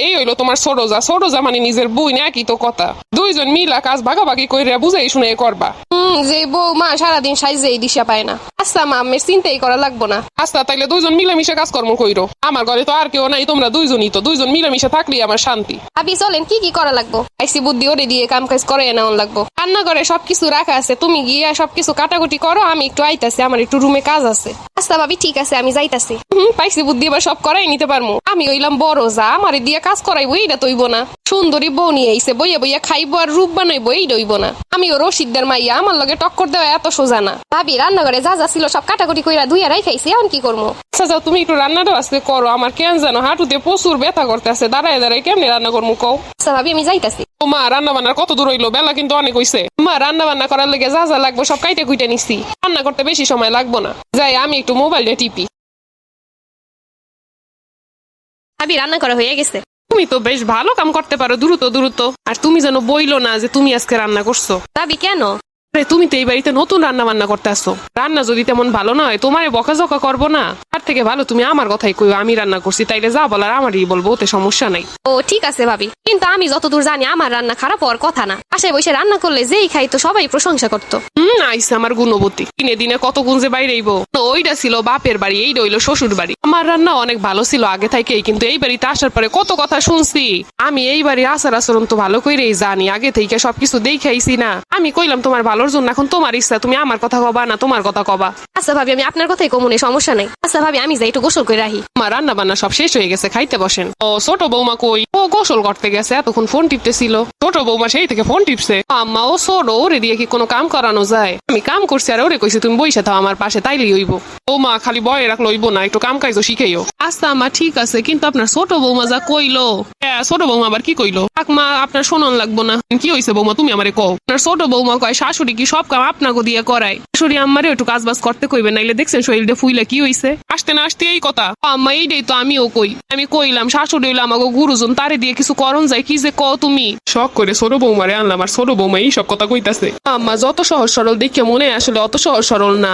এই হইলো তোমার ছোটজা। ছোটজা মানে নিজের বই না, কি তো কথা। দুইজন মিলা কাজ ভাগাভাগি কইরা বুঝাই শুনে করবা। যে বৌমা সারাদিন সাইজেই দিশা পায় না। আচ্ছা মা, আমের চিন্তাই করা লাগবো না। আচ্ছা তাইলে দুইজন মিলামিশে কাজকর্ম কইরো। আমার ঘরে তো আর কেউ নাই, তোমরা দুইজনই তো। দুইজন মিলামিশে থাকলেই আমার শান্তি। ভাবি চলেন, কি কি করা লাগবো? আইসি বুদ্ধি ওরে দিয়ে কাম কাজ করে নেওয়া লাগবো। রান্নাঘরে সবকিছু রাখা আছে, তুমি গিয়া সবকিছু কাটাকুটি করো, আমি একটু আইতাছি, আমার একটু রুমে কাজ আছে। আচ্ছা ভাবি ঠিক আছে, আমি যাইতাছি। পাইছি বুদ্ধি, এবার সব করাই নিতে পারবো। আমি হইলাম বড় যা, আমারে দিয়ে কাজ করাইবো এইটা তৈব না। সুন্দরী বউ নিয়ে আইসে, বইয়া বইয়া খাইবো আর রূপ বানাইবো, এই দইব না। আমি ও রশিদদের মাইয়া, আমার লগে টক্কর দেওয়া এত সোজা না। ভাবি রান্নাঘরে যা যা ছিল সব কাটাকুটি কইরা ধুইয়া রাইখাইছি, এখন কি করবো? আচ্ছা যাও, তুমি একটু রান্নাটা আজকে করো। আমার কেন জানো হাঁটুতে প্রচুর ব্যথা করতেছে, দাঁড়ায় দাঁড়ায় কেমনে রান্না করবো কও? আচ্ছা ভাবি আমি যাইতাছি। ও মা, রান্না বান্নার কত দূর হইলো? বেলা কিন্তু অনেক হইছে। মা, রান্না বান্না করার লেগে যা যা লাগবো সব কাইটে কুইটে নিছি। রান্না করতে বেশি সময় লাগবো না। যাই আমি একটু মোবাইলটা টিপি। ভাবি রান্না করা হয়ে গেছে। তুমি তো বেশ ভালো কাম করতে পারো, দ্রুত দ্রুত। আর তুমি যেন বইলো না যে তুমি আজকে রান্না করছো। ভাবি কেন? আরে তুমি তো এই বাড়িতে নতুন রান্না বান্না করতে আসছো। রান্না যদি তেমন ভালো না হয় তোমারে বকাঝকা করবো না। তার থেকে ভালো তুমি আমার কথাই কইও, আমি রান্না করছি। তাইলে যা বলার আমারই বলবো, ওতে সমস্যা নাই। ও ঠিক আছে ভাবি, কিন্তু আমি যতদূর জানি আমার রান্না খারাপ হওয়ার কথা না। আশায় বসে রান্না করলে যেই খাই তো সবাই প্রশংসা করতো। আইসে আমার গুণবতী। দিনে দিনে কত গুণ যে বাইরেইব। ওইটা ছিল বাপের বাড়ি, এইটা হইলো শ্বশুর বাড়ি। আমার রান্না অনেক ভালো ছিল আগে থেকেই, কিন্তু এই বাড়িতে আসার পরে কত কথা শুনছি। আমি এই বাড়ির আচার আচরণ তো ভালো করেই জানি, আগে থেকে সবকিছু দেখাইছি না। আমি কইলাম তোমার ভালোর জন্য, এখন তোমার ইচ্ছা, তুমি আমার কথা কবা না তোমার কথা কবা। আচ্ছা ভাবি আমি আপনার কথাই কমুনে, সমস্যা নাই। আচ্ছা ভাবি আমি যাই একটু গোসল করে রাখি। আমার রান্না বান্না সব শেষ হয়ে গেছে, খাইতে বসেন। ও ছোট বৌমা কই? ও গোসল করতে গেছে, এতক্ষণ ফোন টিপতেছিল। ছোট বৌমা সেই থেকে ফোন টিপছে। আম্মা ও ছোট, ওরে দিয়ে কি কোনো কাম করানো যায়? আমি কাম করছি আর ওরে কইছি তুমি বইসা থাও আমার পাশে, তাইলেই হইব। ও মা, খালি বয়ে রাখলো হইব না, একটু কাম কাজও শিখাইও। আচ্ছা মা ঠিক আছে, কিন্তু আপনার ছোট বৌমা যা কইলো। হ্যাঁ, ছোট বৌমা আবার কি কইলো? মা আপনার শোনন লাগবো না। কি হইছে বৌমা, তুমি আমারে কও। আপনার ছোট বৌমা কয় শাশুড়ি কি সব কাম আপনাকে দিয়ে করায়। শাশুড়ি আম্মারে একটু কাজ বাজ করতে কইবে, নাইলে দেখছেন শরীরটা ফুইলে কি হইছে। আসতে না আসতে এই কথা। আম্মা এইটাই তো আমিও কই। আমি কইলাম শাশুড়ি হইলো আমাকে গুরুজন, তারে দিয়ে কিছু করণ যায়, কি যে কও তুমি। শখ করে ছোট বৌমারে আনলাম, আর ছোট বৌমা এই সব কথা কইতাছে। আম্মা যত সহজ সরল দেখে মনে আসলে অত সহজ সরল না।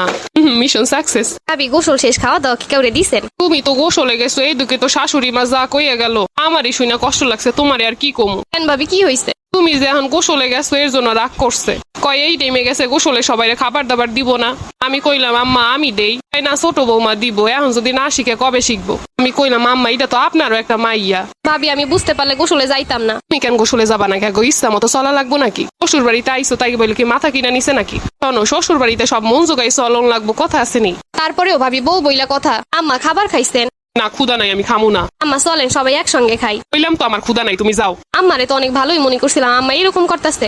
Mission success. ভাবি গোসল শেষ, খাওয়া দাওয়া কি কাউরে দিছেন? তুমি তো গোসলে গেছো, এই দুকে তো শাশুড়ি মা যা কইয়া গেল, আমারই শুনে কষ্ট লাগছে, তোমারে আর কি কমু। কেন ভাবি কি হয়েছে? তুমি যে এখন গোসলে গেছো এর জন্য রাগ করছে। কয় এই টাইমে গেছে গোসলে সবাই খাবার দাবার দিব না। আমি কইলাম আম্মা আমি দেই, তাই না ছোট বৌমা দিব, এখন যদি না শিখে কবে শিখবো। আমি কইলাম আম্মা এটা তো আপনারও একটা মাইয়া। ভাবি আমি বুঝতে পারলে গোসলে যাইতাম না। তুমি কেন গোসলে যাবা না? গো ইচ্ছা মতো চলা লাগবো নাকি? শ্বশুর বাড়িতে আইসো তাই বলে কি মাথা কিনা নিছে নাকি? শোনো, শ্বশুর বাড়িতে সব মন জোগাই চলন লাগবো, কথা আসেনি। তারপরেও ভাবি বউ বইলা কথা। আম্মা খাবার খাইছেন? না ক্ষুদা নাই, আমি খামু না। আম্মা চলেন সবাই একসঙ্গে খাই। কইলাম তো আমার ক্ষুদা নাই, তুমি যাও। আম্মারে তো অনেক ভালোই মনে করছিলাম, আম্মা এরকম করতেছে।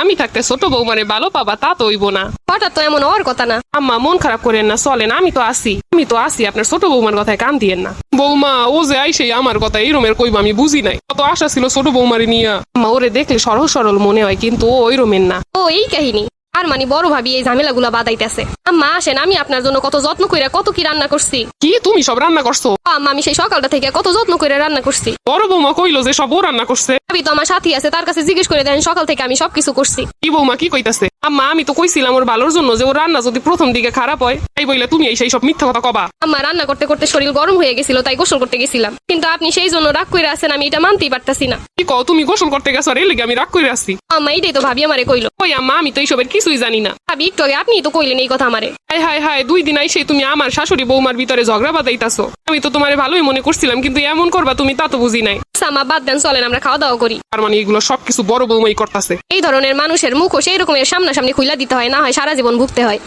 আমি থাকতে ছোট বৌমারে ভালো পাবা তা তো হইব না। হঠাৎ তো এমন হওয়ার কথা না। আম্মা মন খারাপ করেন না, চলেন, আমি তো আসি। আপনার ছোট বৌমার কথায় কান দিয়েন না। বৌমা ও যে আইসেই আমার কথা এই রুমের কইবা, আমি বুঝি নাই। কত আশা ছিল ছোট বৌমারে নিয়া। আম্মা ওরে দেখলে সরল সরল মনে হয়, কিন্তু ও ওই রুমের না। ও এই কাহিনী। আর মানে বড় ভাবি এই ঝামেলাগুলা বাদাইতেছে। আম্মা আসেন, আমি আপনার জন্য কত যত্ন কইরা কত কি রান্না করছি। কি তুমি সব রান্না করছো? আম্মা আমি সেই সকালটা থেকে কত যত্ন করে রান্না করছি। বড় বৌমা কইলো যে সব ও রান্না করছে। ভাবি তো আমার সাথী আছে, তার কাছে জিজ্ঞেস করে দেন সকাল থেকে আমি সবকিছু করছি। কি বৌমা কি কইতাছে? আম্মা আমি তো কইছিলাম ওর ভালোর জন্য, যে ওর রান্না যদি প্রথম দিকে খারাপ হয় তাই বইলে তুমি এই সেই সব মিথ্যা কথা কবা। আম্মা রান্না করতে করতে শরীর গরম হয়ে গেছিল, তাই গোসল করতে গেছিলাম। কিন্তু আপনি সেই জন্য রাগ করে আছেন, আমি এটা মানতেই পারতাছি না। কি কও, তুমি গোসল করতে গেছো আর এর লেগে আমি রাগ করে আসছি? আম্মা এইটাই তো ভাবি আমারে কইলো। ওই আম্মা আমি তো এইসবের কিছুই জানি না। ভাবি একটু আগে আপনি তো কইলেন এই কথা আমারে। হাই হাই হাই, 2 দিন আইসে তুমি আমার শাশুড়ি বৌমার ভিতরে ঝগড়া বাঁধাইতাছো। আমি তো তোমারে ভালোই মনে করছিলাম, কিন্তু এমন করবা তুমি তা তো বুঝি নাই। আম্মা বাদ দেন, চলেন আমরা খাওয়া দাওয়া করি। তার মানে এগুলো সবকিছু বড় বৌমাই করতেছে। এই ধরনের মানুষের মুখও সেই রকমের সামনাসামনি খুইলা দিতে হয়, না হয় সারা জীবন ভুগতে হয়।